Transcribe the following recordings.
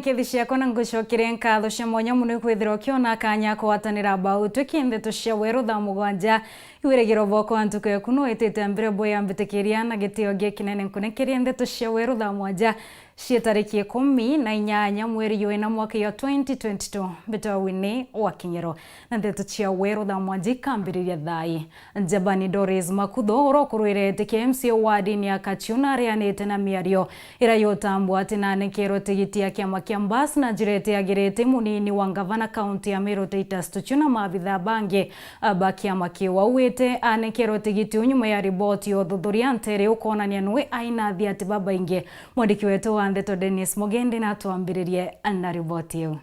nkethi ciakwa na ngucokire nkatho cia mwanya muno kwithira ukiona kanya kwatanira mbau twikinde cia weru thaa mugwanja iwiregiro boko antuko yaku no itete mbere boya mbitikiria na gitio gie kinene nkunekeria ndeto cia weru thaa mwanja cia tariki 18 mweri wa 4 mwaka wa 2022 betawini wa kinyero na ndeto cia weru thaa mwanja kambiriria thai Jabani Doris Makutho urokurwire TKMC wadi ya Kachuna rianite na miario ira yotambwa atina nekero tigiti ya kiama kia mbasi na jirete ya girete munini wa gavana county ya Meru Titus Tuchuna maabitha bange bakiama kiwa uwete anekero tigiti unyuma ya riboti yo thuthuria ntere ukonania nwe aina thiati baba inge mwandiki wetu wa ndeto Dennis Mugendi na tuambiririe na riboti yo.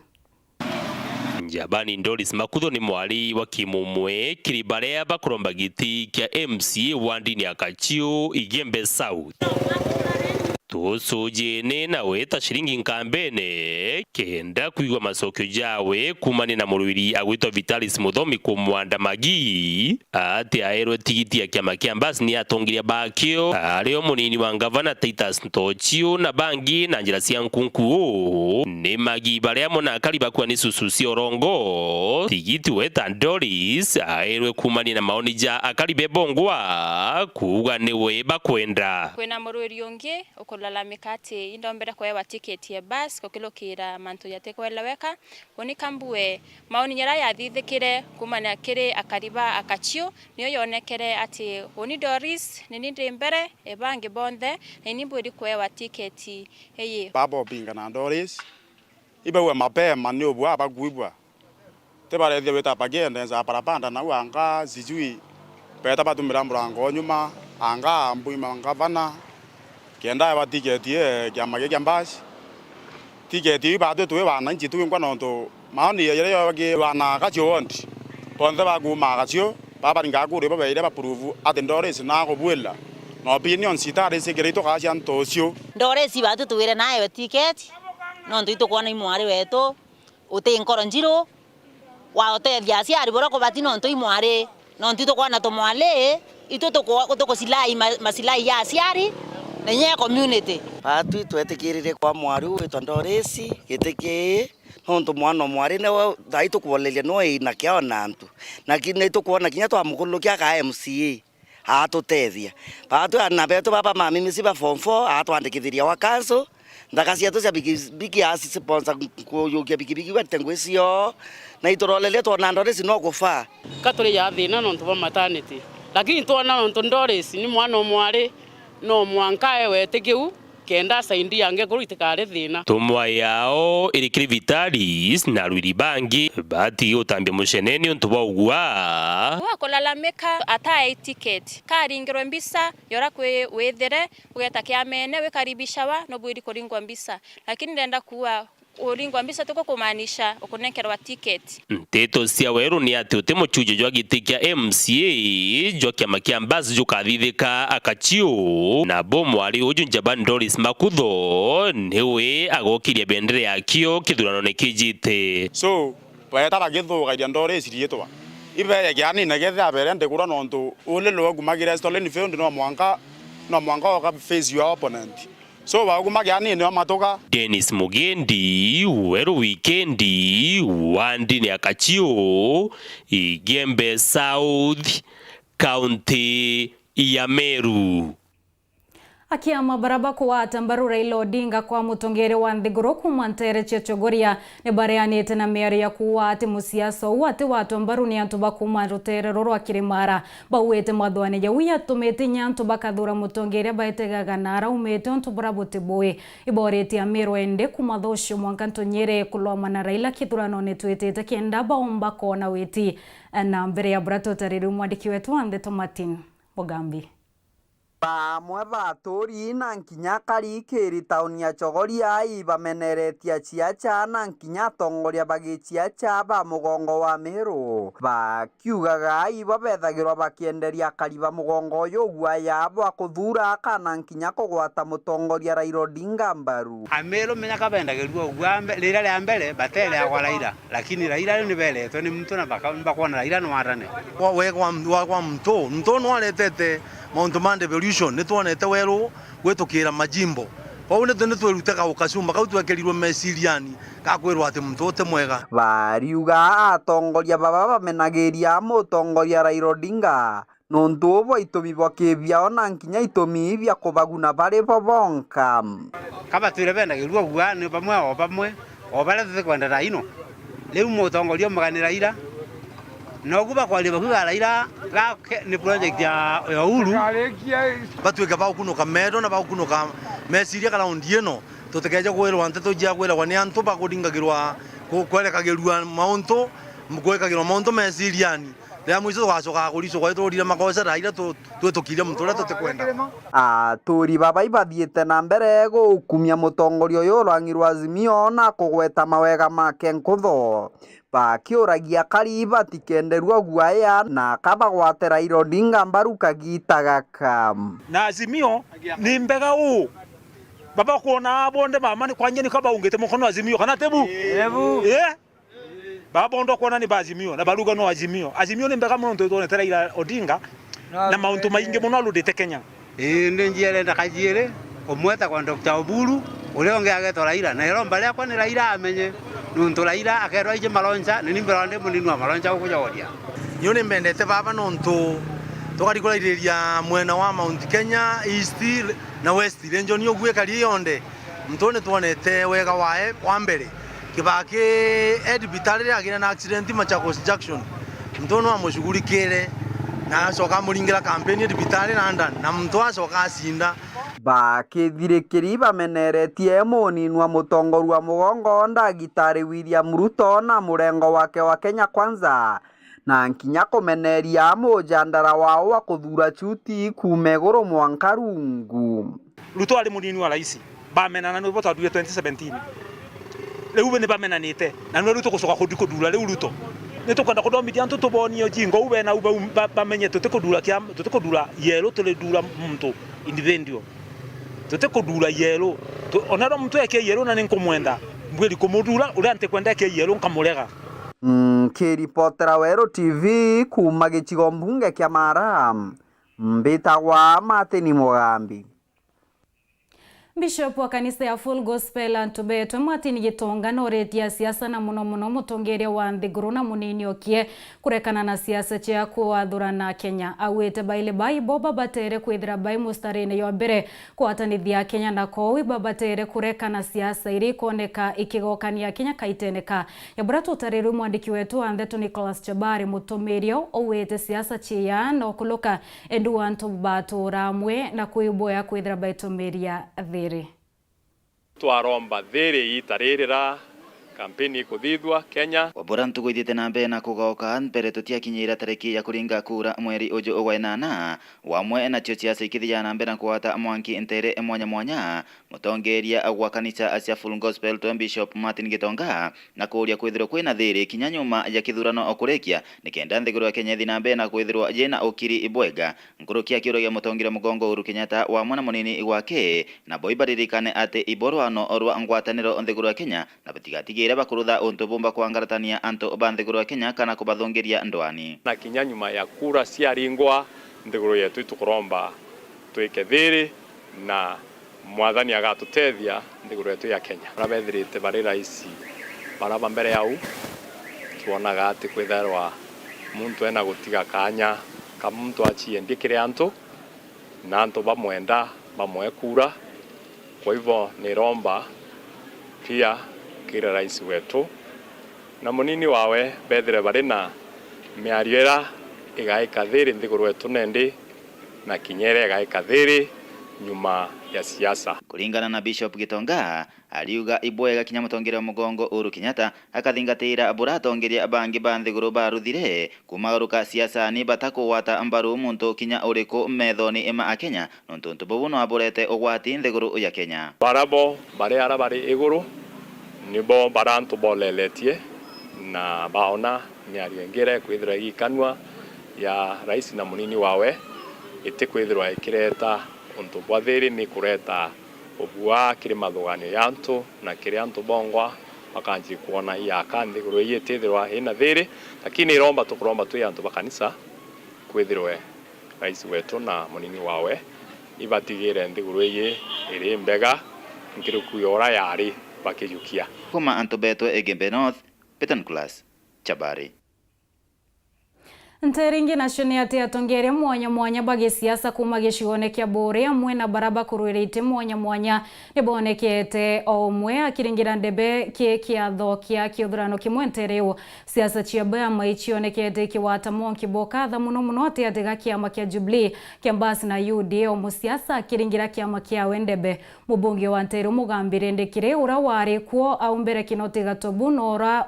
Jabani Doris Makutho ni mwari wa kimumwe kiribarea bakuromba giti kia MC wandini ya Kachio Igembe South. Tusujene nawe ta shiringi nkambene kenda kuigwa masokyo jawe kumane na muruiri agwitwa Vitalis Muthomi kumwanda magi ati aerwe tigiti ya kiama kia mbasi ni atongiria bakio areo munini wa gavana Titus Ntochio na bangi na njira cia nkunku ni magi baria mona kariba kwa ni susu cia orongo tigiti weta Doris aerwe kumane na maoni ja akaribe bongwa kuga niwe bakwenda kwena muruiri ungi lalamika ati indombera kwewa tiketi ya bus kokilokira mantu yatekweleweka oni kambue maoni nyara yathithikire kumana kiri akariba Akachio niyo yonekere ati oni Doris nindi mbere ebange bonde ninimburi kwewa tiketi eye babo binga na Doris ibewe mapema ni obwa abagwibwa tebare de weta pagenda za parapanda na wanga zijui peta batumira murango nyuma anga mbuima ngavana kenda ba tiketi kiama kia mbasi tiketi ba tuwe bana njitu ngwa nonto maoni yere yoge bana Kachio wondi bonde baguma Kachio baba ngakure baba ire ba prove ati Doris na go bwela no opinion sitare secreto Kachio Ntochio Doris ba tuwire nayo tiketi nonto itokwana imwari wetu uti nkoro njiro wa otethia ciari bora ko bati nonto imwari nonto itokwana to mwale itotoko silai masilai ya ciari nenye community patu twetikirire kwa mwaru wetwa Doris gitiki nonto mwana mwari ne thaitu kuolelia no ina kia nantu na kine tukuona kinya twa mukulukia ka MCA atutethia patu na betu baba mami misiba form 4 atwandikithiria wa council ndakacia tu cia biki asi sponsor kuyukia biki watengwecio na itorolelia twa Doris no kufa katuri ya thina nonto ba maternity lakini twana nonto Doris ni mwana mwari no mwankae wetekiu kenda saindi yange kuruitikare thina tumwa yao irikiri Vitalis na rwiri bangi bati utambia musheneni untuba ugwa kulalamika atae ticket karingirwe mbisa yora kwe wethere ugeta kiamene wekaribishawa no bwiri kuringwa mbisa lakini ndenda kuwa uringwa mbisa tuko kumaanisha ukunekerwa ticket nteto cia weru ni ati uti muchuje jwa giti kia MCA jwa kiama kia mbasi jukathithika Akachio na bomwari uju Jabani Doris Makutho niwe agokiria bendere yakio kithurano ni kijite so baeta bagithuga iria Doris rietwa ibe yagiani negethe abere ndekura nonto ulelo gumagira stolen field no mwanga oka face your opponent so wagumagiani ni amatoka Dennis Mugendi weru weekendi wandini ya Kachio Igembe South County ya Meru. Akiama baraba kwa tambaru Raila Odinga kwa mutongere wa Nthiguru kuma ntere Chogoria ne bareanite na miari ya kuwa ati musiasa uate watu ambaru ni antuba kuma rutere roro akirimara bawete mwathwane ya uya tumete nyantu bakathura mutongere baetegaga nara umete ontu burabote boe iboreti ya Meru ende kuma thosho mwankanto nyere kuloma na Raila kithurano ne twetete kenda baomba kona weti na mbere ya brato tariru mwandiki wetu wa Ndeto Martin Bogambi. Bamwe baturi na nkinya karikiri tauni ya Chogoria ibameneretia ciaca na nkinya tongoria bagicia ba mugongo wa Meru bakiugaga ibo bethagirwa bakienderia kariba mugongo uyu guaya bwa kuthura kana nkinya kugwata mutongoria Raila Odinga mbaru Ameru menya kabendagirwa ugwambe lira ya mbele batele ya Raila lakini Raila ni bele to ni mtu na bakona Raila no arane wa mto no aletete Mount Man Devolution nitwonete weru gwitukira majimbo Kwaune twene twerutega ukacumba kau twekerirwo meciriani gakwirwo ati muntu te mwega. Bariuga atongoria baba bamenagiria mutongoria Raila Odinga nontu bo itumi bwa kibiao na nkinya itumi bya kubaguna bari bo bonka. Kaba twire benagirwo gwa ni bamwe o bare kwenda Raila riu mutongoria muganira ira no kuba kwali bakuga Raila ni project ya Uhuru batwike bakunuka medo na bakunuka meciria kala ondieno tutekeje kwirwa ante tujia kwirwa ni antu bakudingagirwa kwerekagirwa mauntu mkwekagirwa mauntu meciriani ria mwiso twacoka kurico kwa turire makosa Raila twetukire mutore tutekwenda turi baba ibathiite na mbere gukumia mutongoria uyu rwangirwa Azimio na kugweta mawega make nkutho bakiuragia kariba tikenderwa guaya na kabagwate Raila Odinga mbaru kagita gaka na Azimio ni mbega u baba kuona bonde mama ni kwanje ni kaba ungete mukono Azimio kana tebu baba ndo kuona ni Azimio na baruga no Azimio ni mbega muno ndo Raila Odinga na mauntu maingi muno aludite Kenya ndi njere ndakajire omweta kwa Dr. Oburu ule onge ageto Raila na iromba ria kwa ni Raila amenye nuntu Raila akerwa ije malonja ni nimberande munini wa malonja ukujoria yone mbendete baba nontu tukarikurairiria mwena wa Mount Kenya East na West region yo gwekari yonde mtone tuonete wega wae wa mbere kibaki edbitare agina na accident Machakos Junction mtono amushugurikire na soka muringira campaign edbitare na mtu asoka asinda bakithirikiri bameneretie muninwa mutongoru wa mugongo Ndagitari William Ruto na murengo wake wa Kenya Kwanza na nkinya kumeneria mujandara wao wa kuthura chuti kumeguru mwanka rungu. Ruto ali munini wa rais bamenana no voto 2017 riu ni bamenanite na no Ruto gucoka kudura riu Ruto nitukenda kuthomithia antu tubonio jingo ube na ube bamenye tutikudura yelo tulidura muntu individual tutikudura yelo onaro muntu yake yelo na ninkumwenda mbweli kumudura uri ante kwenda yake yelo nkamurega. Kiripotera Wero TV kuma gicigo mbunge kia Mara mbitagwa Martin Mugambi. Bishop wa kanisa ya Full Gospel Antubeto Martin Gitonga noretia siasa na muno mutongeria wa Nthiguru na munini okie kurekana na siasa cia kuathurana Kenya awete baile bai boba batere kwithira bai mustarene yo mbere kwatanithia Kenya na kowi babatere kurekana siasa iri koneka ikigokania Kenya kaiteneka yabura tutariru mwandiki wetu wa Ntheto Nicholas Chabari mutumirio owete siasa cia no kuluka endu antu baturamwe na kuiboya kwithira bai tumiria twaromba thiri itaririra kampeni kuthithwa Kenya wabora ntugwithite na mbere na kugoka mbere tutiakinyira tariki ya kuringa kura mweri ujo wa 8 wamwe na ciaca ikithia na mbere kuata mwanki entere mwanya mutongeria gwa kanisa acia Full Gospel to Bishop Martin Gitonga na kuria kwithirwo kwina thiri kinya nyuma ya kithurano okurekia nikenda Nthiguru ya Kenya thina mbere na kwithirwo jena ukiri ibwega nkurukia kiuro ya mutongira mugongo Uhuru Kenyatta wa mwana munini gwake na boibaririkane ate iborwano orwa ngwataniro Nthiguru ya Kenya na batigatigire bakurutha untu bomba kwangaratania antu ba Nthiguru ya Kenya kana kubathongeria ndwani na kinya nyuma ya kura cia ringwa Nthiguru yetu tukuromba twike thiri na mwathani agatutethia Nthiguru yetu ya Kenya rabethirite bari raisi baraba mbere yau tuonaga ati kwitherwa muntu ena gutiga kanya ka muntu achie ndikire antu na antu bamwenda bamwe kura kwa hivyo ni romba pia kira raisi wetu na munini wawe bethire bari na miariera igaika thiri Nthiguru wetu nendi na kinyere igaika thiri nyuma ya siasa. Kulingana na Bishop Gitonga aliuga ibwega kinya mutongeria mugongo Uhuru Kenyatta akathingatira buratongeria bangi ba Nthiguru baruthire kumagaruka siasa ni batakuwata mbaru muntu kinya uriku methoni ema a Kenya nontu bubuno aburete ugwati Nthiguru ya Kenya barabo bare ara bari iguru nibo barantu boleletie na baona miario ngire kwithira gikanwa ya rais na munini wawe itikwithirwa ikireta untu bwathiri ni kureta obua kiri mathuganio yantu na kiri antu bongwa bakanji kuona ya Nthiguru yitithirwa ina thiri lakini iromba tukuromba tu yantu bakanisa kwithirwe rais wetu na munini wawe ibatigire Nthiguru iri mbega nkiruku yora yari bakijukia kuma Antobeto Egembe North Petan Class Chabari. Nteringi nashoni ati atongere mwanya bagisiasa kuma gishigone kya bore amwe na baraba kuruirite mwanya nibonekete omwe akiringira ndebe kia thokia kiuthurano kimwe ntereo siasa chiaba maichionekete kiwata monki boka muno ati atiga kiama kya Jubilee kiambasi na UDA omusiasa akiringira kiama kya wendebe mubunge wa Nteru mugambire ndekire ura wari kuo au mbere kinoti gatobu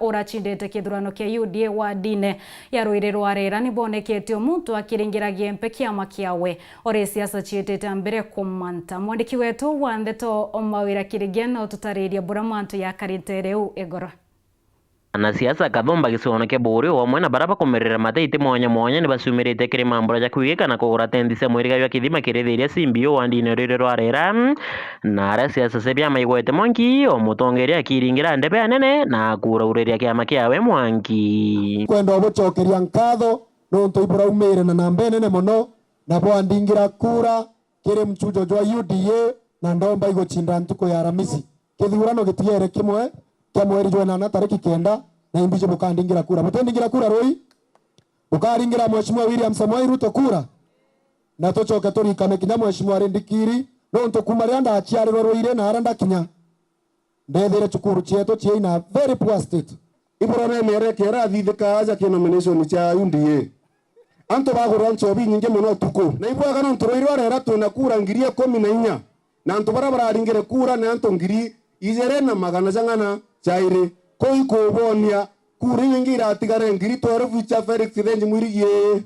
ora chindete kithurano kya UDA wa dine yaruire rwarera nibonekete omuntu akiringira gempe kiama kiawe ore siasa chietete mbere kumanta mwandiki wetu wa Ndeto omawira kirigena tutariria buramantu ya karintereu egoro na siasa kathomba gisono ke bore omwe na baraba komerera mateite mwanya ni basumirite kiri mambura ya kuigeka na kugura tendise mwiriga ya kithima kirithiria simbio wandine rire rwarera na ara siasa sebya maigwete Mwangi omutongeria akiringira ndebe anene na kura ureria kiama kiawe Mwangi kwenda obuchokeria nkatho nonto ibura umire na nambe nene mono na bwandingira kura kiri mchujo jwa UDA na ndomba igochinda ntuko ya Aramisi kithurano gitiere kimwe kya mweri jwa 8 tariki 9 na imbije bukandingira kura mutendingira kura roi bukaringira mheshimiwa William Samoei Ruto kura na tochoke turikane kinya mheshimiwa Rendikiri nonto kumaranda achiariro roire na aranda kinya ndethere chukuru chieto chiina very poor state iburone mere kera thithika aja ki nomination cha UDA anto bagurwa nchobi nyinge muno tuko na ibwaga no nturoirwa rera tuna kura ngirie 14 na anto barabara ringire kura na anto ngiri izere na magana jangana chaire koi kobonia kura nyingira atigare ngiri tore fucha Felix Renji mwirigie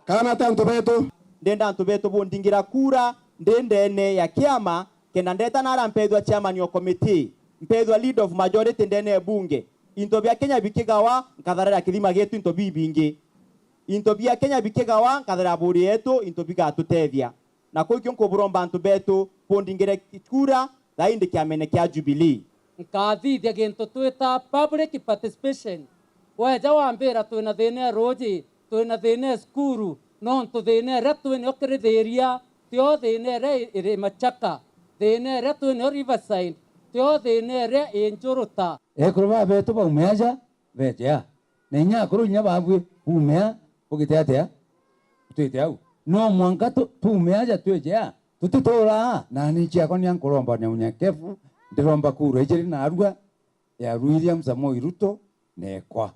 kana tanto beto ndenda anto beto bondingira kura ndendene ya kiama kena ndeta nara mpedwa chairman yo committee mpedwa lead of majority ndene bunge into bya Kenya bikigawa nkatharira kithima getu into bibingi into bya Kenya bikigawa nkatharira buri yetu into biga tutethia na ko kyo buromba antu betu pondingire kura thaindi kiamene kya Jubilee nkathithia gintu twita public participation weja wambira twina thina roji twina thina skuru no thina re twina okirithiria tio thina re iri Machaka thina re twina Riverside tio thina re injuruta ekruba betu ba umeja veja nenya kuru nya babwe umea ugiteatea tuteau no mwanka tu umeja tweja tututora na ni chia konia nkolomba nya unyakefu ndiromba kuru ejeri na arua ya William Samoei Ruto nekwa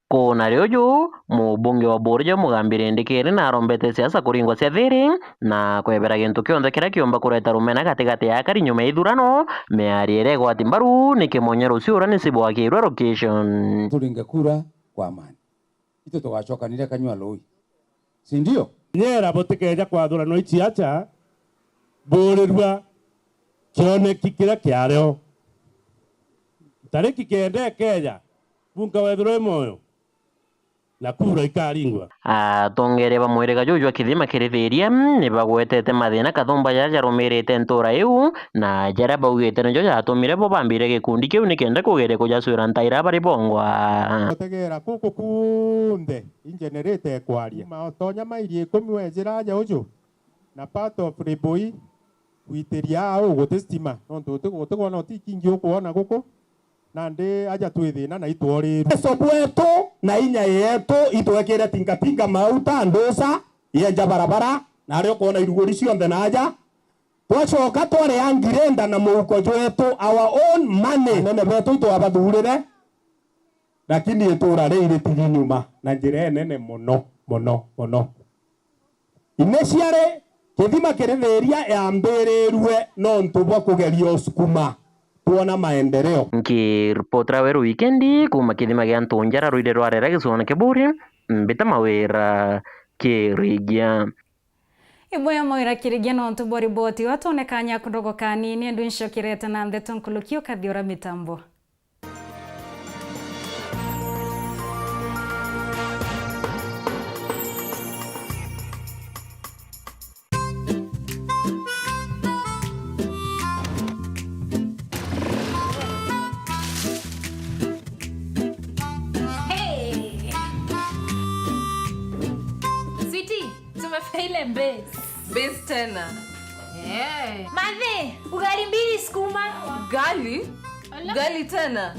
kona rioju mubunge wa Borja mugambire ndikiri na rombete siasa kuringwa cia thiri na kwebera gintu kionthe kiria kiomba kureta rumena gatigati ya karinyuma ithurano meariere gwati mbaru nikimonye rucio ura nisibwakirwe location turinge kura kwa amani ito tugacokanire kanywa loi si ndio nyera botikeja kwa thurano ichiacha borirwa kioneki kiria kiareo tariki kende keja bunga wethuro moyo na kura ikaringwa atongere bamwirega juju kithima kirithiria ni bagwetete mathina kathumba ya rumirite ntura iu na jara baugite njo yatumire bo bambire gikundi kiu nikende kugere kujasura ntaira bari bongwa tegera kuku kunde ingenerate kwaria maotonya mairie 10 wejira ja uju na part of Riboi witiria au gutestima no tutigona utikingi ukuona guko nande aja twithina na itworiru sobwetu na inya yetu itwekere tingatinga mauta ndosa yenja barabara na ario kuona iruguri cionthe naja twacoka tware angirenda na muhuko jwetu our own money nene betu itwabathurire lakini itura riri tirinyuma na njira nene muno ineciare kithima kirithiria yambirerwe no ntubwa kugeria sukuma tuona maendeleo nkiripotra weru wikendi kuma kithima gia Ntunjara ruire rwarera gicona kiburi mbita mawira kirigia Iboya mawira kirigia no ntubori boti watonekanya kudogo kanini ndu nshokirete na Ndeto nkulukio kathiora mitambo Ile base tena. Madhe, ugali 2 sukuma. Ugali? Ugali tena?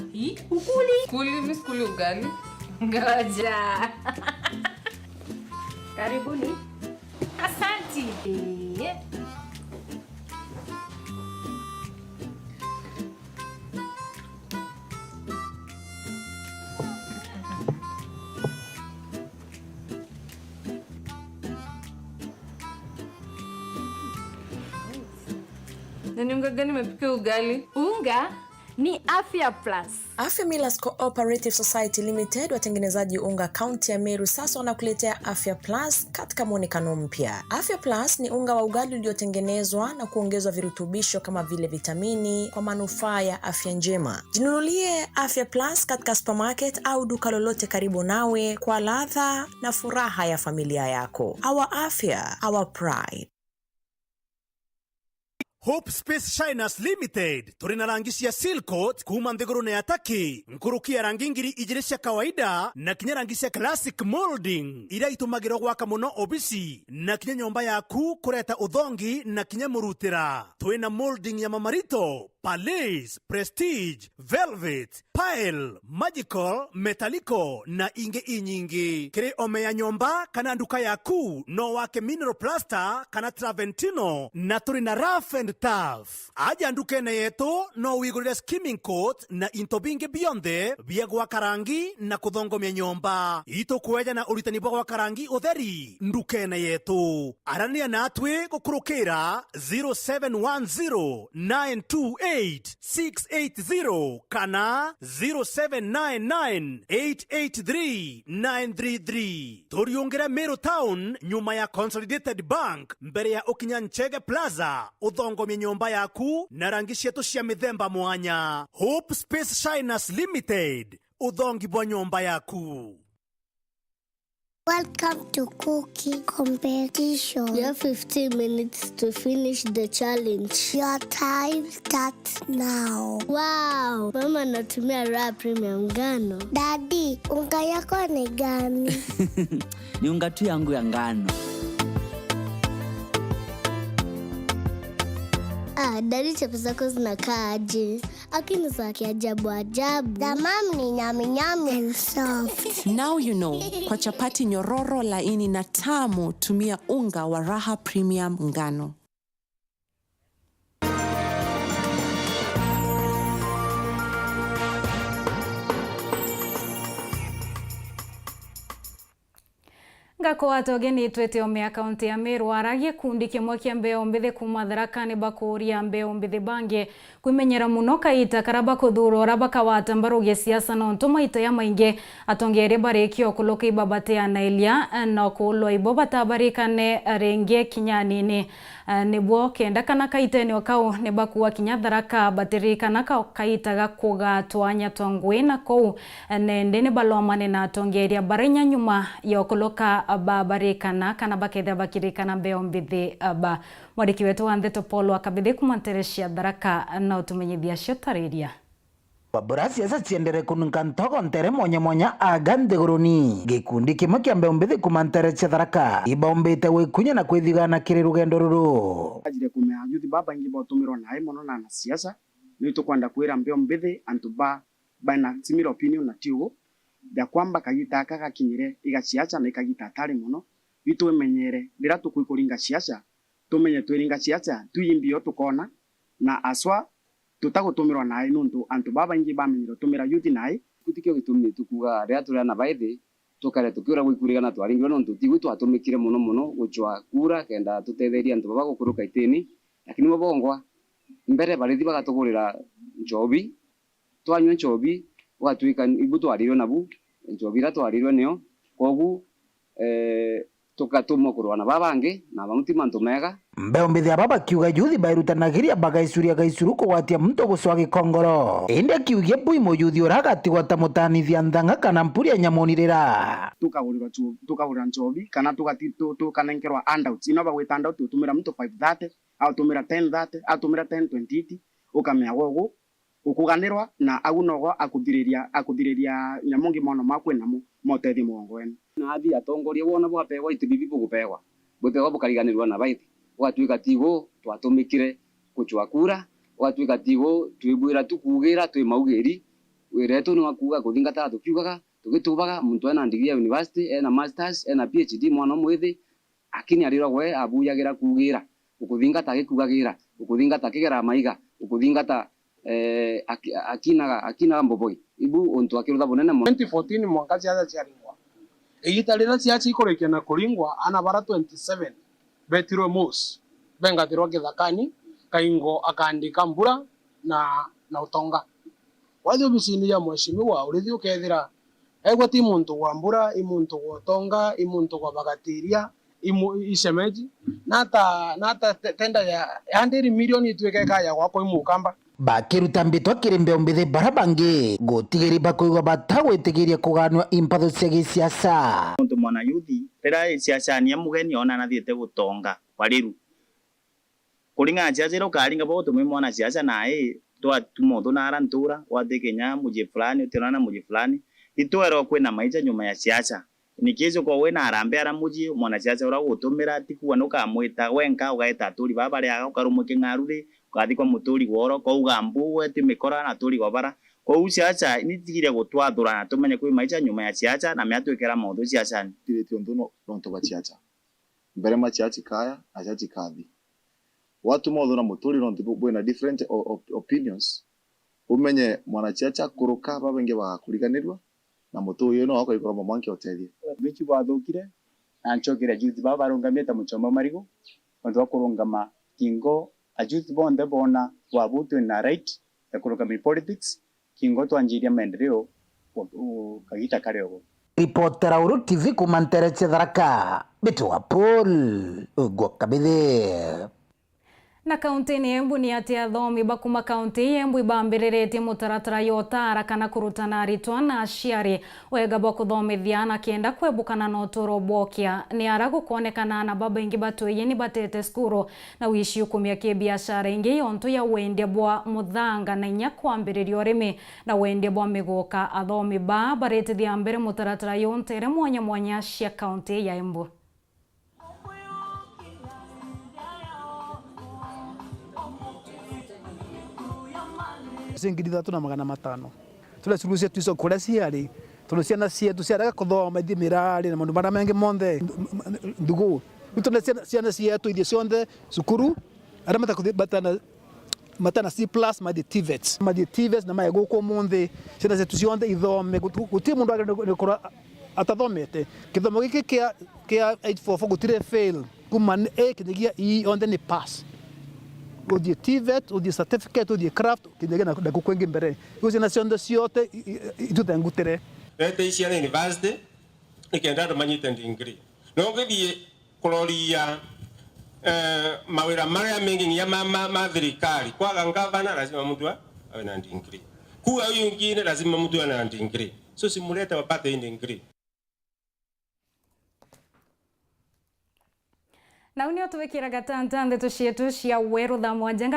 Ukuli? Mimi sikuli ugali. Ngoja. Karibuni. Asante. Nani unga gani umepika ugali? Unga ni Afya Plus. Afya Millers Cooperative Society Limited, watengenezaji unga kaunti ya Meru, sasa wanakuletea Afya Plus katika muonekano mpya. Afya Plus ni unga wa ugali uliotengenezwa na kuongezwa virutubisho kama vile vitamini kwa manufaa ya afya njema. Jinunulie Afya Plus katika supermarket au duka lolote karibu nawe kwa ladha na furaha ya familia yako. Our afya, our pride. Hope Space Shiners Limited turina rangi cia Silcoat kuma nthiguru ya Taki, nkurukia rangi ngiri igiri cia kawaida na kinya rangi cia classic molding ira itumagirwo gwaka muno obisi na kinya nyomba yaku kureta uthongi na kinya murutira. Twina molding ya Mamarito, Palace, Prestige, Velvet, Pile, Magical, Metallico na inge inyingi. Kiri ome ya nyomba kana nduka yaku no wake Mineral Plaster kana Traventino na turina Rough and Tough. Aja ndukene yetu no wigurire skimming coat na into bingi bionde bia gwaka rangi na kuthongomia nyomba. Ito kueja na uritani bwa gwaka rangi utheri ndukene yetu. Arania natwe gukurukira 0710-928-680 kana 0799-883-933. Turiungire Meru Town nyuma ya Consolidated Bank mbere ya Okinya Nchege Plaza. Uthongomia nyomba yaku na rangi cietu cia mithemba mwanya. Hope Space Shiners Limited, uthongi bwa nyomba yaku. Welcome to cooking competition. You have 15 minutes to finish the challenge. Your time starts now. Wow, mama natumia Raha Premium ngano. Daddy, unga yako ni gani? Ni unga tu yangu ya ngano. Daddy, chapo zako zinakaa aje? Akini za kiajabu ajabu. The mom ni nyami nyami and soft. Now you know. Kwa chapati nyororo laini na tamu, tumia unga wa Raha Premium ngano. Ngako atogeni twete omea kaunti ya Meru aragie kundi kimwe kia mbeo mbithi kuma Tharaka bakuria mbeo mbithi bange kwimenyera muno kaita karaba kuthuro rabaka watambarugia siasa no ntuma itaya mainge atongere barekio kuloka ibabate ya Nailia no kulo ibobata barikane renge kinyanini nebo kenda kana kaiteni wakao nebakuwa kinya Tharaka baterika na kaitaga kuga twanya twangwena kou nende ne balomane na tongeria barenya nyuma ya kuloka babarikana kana baketha bakirikana mbeo mbithi ba mwadiki wetu wa Ndeto Polo akabithi kumantereshia Tharaka na utumenyithia cio tariria. Waburasi asa tiendere kununka ntogo ntere monya agande goroni. Gikundi kimwe kia mbeo mbithi kumantereshia Tharaka ibaumbite wikunya na kwithigana kiri rugendo ruru. Ajire kumea yuthi baba ingi botumirwa nae mono na siasa ni tukwenda kwira mbeo mbithi antuba bana timira opinion na tiugo ya kwamba kagita kaka kinyire igaciacha na ikagita atari muno bitu emenyere ndira tukuikuringa ciacha tumenye twiringa ciacha tuyimbio tukona na aswa tutagutumirwa nae nuntu antu baba ingi bamenyero tumira yuthi nae kutikio gitumi tukuga ria turi na baithi tukare tukiura guikurigana twaringirwo nuntu tigwi twatumikire muno guchwa kura kenda tutetheria antu baba gukuruka itini lakini mabongwa mbere barithi bagatugurira njobi twanywe njobi watuika ibu twarirwo nabu njobira twarirwo nio kogu tukatumwa kurwana babange na bamutima ntumega mbeo mbithi baba kiuga yuthi bairutanagiria bagaisuria gaisuru kugwatia mto guswa gikongoro inde kiugie bui muyuthi uragati gwata mutanithia nthanga kana mpuri nyamonirira tukagurira njobi kana tukanenkerwa handouts ino bagwita handout utumira mtu 530 au tumira 1030 au tumira 1020 ukamea gogo ukuganirwa na agunogo akuthiriria nyamongi mono makwe namo motethi muongo wenu na athi atongoria wona bwapegwa itibibi bugupegwa bupegwa bukariganirwa na baithi gwatuika tigo twatumikire guchwa kura, gwatuika tigo twibwira tukugira twi maugiri wiretu ni wakuga kuthingata tukiugaga tugitubaga muntu ena degree ya university ena masters ena PhD mwana mwithi akini ariragwe abuyagira kugira ukuthingata gikugagira ukuthingata kigera maiga ukuthingata akina mboboi ibu ontu akirutha bunene 2014 mwaka ciaca ciaringwa igita rira ciaca ikorekia na kuringwa ana bara 27 betirwe mus bengatirwa kithakani kaingo akaandika mbura na utonga wathi obicini ya mheshimiwa urithi ukethira egwa ti muntu wa mbura imuntu wa utonga imuntu wa bagatiria isemeji nata tenda ya 100 milioni itweke kaya gwako imukamba bakiruta mbitwa kirimbe umbithi bara bangi gutigiri bakuigwa batagwitigiria kuganwa impatho cia gisiasa muntu mwana yuthi rira siasa ni mugeni ona nathiete gutonga wariru kuringa siasa ro karinga bo tume mwana siasa nae twa tumodo na arantura wate Kenya muje fulani utirana muje fulani itwero kwena maisha nyuma ya siasa nikizo kwa wena arambe aramuji mwana siasa ura gutumira tikuwa nuka mwita wenka ugaita turi babare ukarumuke ngarure ukathi kwa muturi woro kwa ugambu wete mikora na turi gobara kwa siasa nitigire gutwathura na tumenye kwi maisha nyuma ya siasa na miatwekera maundu siasa tirete ondono ronto ba siasa mbere ma siasa kaya ajaji kathi watu motho na muturi ronto bwena different opinions umenye mwana siasa kuruka babenge bakuriganirwa na muturi no akoikora mamanke otethie bichi bathukire na nchokire youth baba rungamie ta muchoma marigo onto kurungama kingo a youth bonde bona wabutu na right ya kurungama politics kingo twanjiria maendeleo kagita kareo Reportera Uru TV kumantere Tharaka Bitwa Paul Ugwakabithe. Na kaunti ni Embu ni ati athomi bakuma kaunti Embu ibambiriretie mutaratara yotara kana kurutana aritwa na aciari wega bwa kuthomithia na kienda kwebukana na uturo bwokia ni aragu kuonekana na baba ingi batweye ni batete skuru na wishi ukumia kibiashara ingi yontu ya wende bwa muthanga na inya kwambiriria urimi na wende bwa miguka athomi ba baretithia mbere mutaratara yontere mwanya cia kaunti ya Embu. Ngiri 3,500 tulecuruzia tuico kuria ciari tondu ciana cietu ciaraga kuthoma ithi mirari na maundu maria mengi monthe ndugu tuna ciana cietu ithie cionthe cukuru aria matana C+ mathi TVET na mae guku munthi ciana cietu cionthe ithome guti mundu agikora atathomete kithomo giki kia 844 gutire fail kuma A kinyagia E on the pass uthie TVET uthie certificate uthie craft kinyagia na kukwengi mbere ucio na cionthe ciote itutengutire rete icia na university ikenda ndo manyite degree no ngithie kuroria mawira maria mengi nginya ma thirikari kwaga ngavana lazima mtu awe na degree kuwa huyu mwingine lazima mtu awe na degree so simulete wapate degree. Na unio tuwekira gatanta ndeto cietu cia weru tha mwanjanga